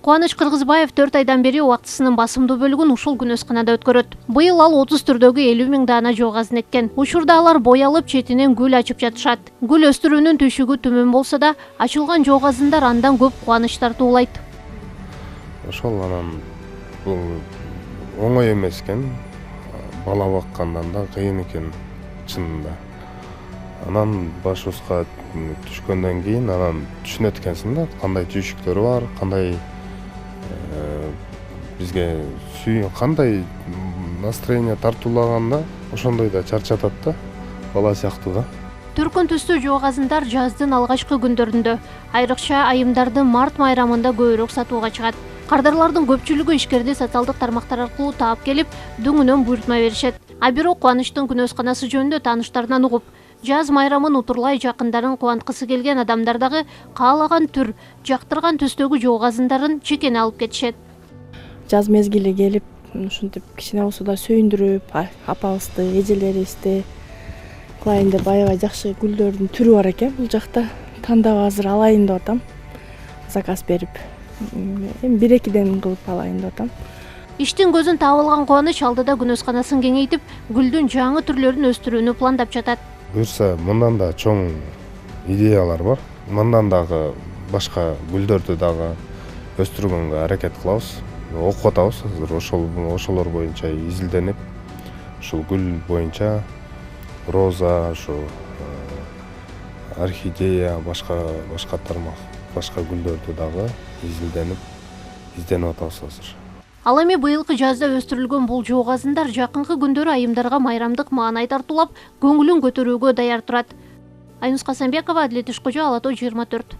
Кубаныч Кыргызбаев 4 айдан бери убактысынын басымдуу бөлүгүн ушул күнөсканада өткөрөт. Быйыл ал 30 түрдөгү 50 000 даана жоогазын эккен. Учурда алар боялып, четинен гүл ачып жатышат. Гүл өстүрүүнүн түшүгү төмөн болсо да, ачылган жоогазындар андан көп кубаныч тартуулайт. Ошол анан бул оңой эмес экен. Бала баккандан да кыйын экен чынында. Анан башыбызга түшкөндөн кийин анан түшүнөт экенсиң да, кандай түйшүктөрү бар, кандай бизге кандай настроение тартуулаганда ошондой да чарчатат да, бала сыяктуу да. Түркүн түстүү жоогазындар жаздын алгачкы күндөрүндө, айрыкча айымдардын март майрамында көбүрөөк сатууга чыгат. Кардарлардын көпчүлүгү ишкерди социалдык тармактар аркылуу таап келип, дөңүнөн буйртма беришет. А бирок Кубанычтын күнөсканасы жөнүндө тааныштарынан угуп, жаз майрамын утурлай жакындарын кубанткысы келген адамдар дагы каалаган түр, жактырган түстөгү жоогазындарын чекене алып кетишет. Жаз мезгили келип, ушинтип кичине болсо да сүйүндүрүп, апабызды, эжелерибизди кылайын деп аябай жакшы гүлдөрдүн түрү бар экен. Бул жакта тандап азыр алайын деп атам. Заказ берип, эми 1-2ден кылып алайын деп атам. Иштин көзүн таап алган Кубаныч алдыда күнөсканасын кеңейтип, гүлдүн жаңы түрлөрүн өстүрүүнү пландап жатат. Буюрса, мындан да чоң идеялар бар. Мындан дагы башка гүлдөрдү дагы өстүргөнгө аракет кылабыз. Окуп атабыз азыр ошолор боюнча изилденип, ушул гүл боюнча роза, ушу орхидея, башка тармак, башка гүлдөрдү дагы изденип атабыз азыр. Ал эми быйылкы жазда өстүрүлгөн бул жоогазындар жакынкы күндөрү айымдарга майрамдык маанай тартуулап, көңүлүн көтөрүүгө даяр турат. Айнус Касанбекова, Ала-Тоо, Ала-Тоо 24.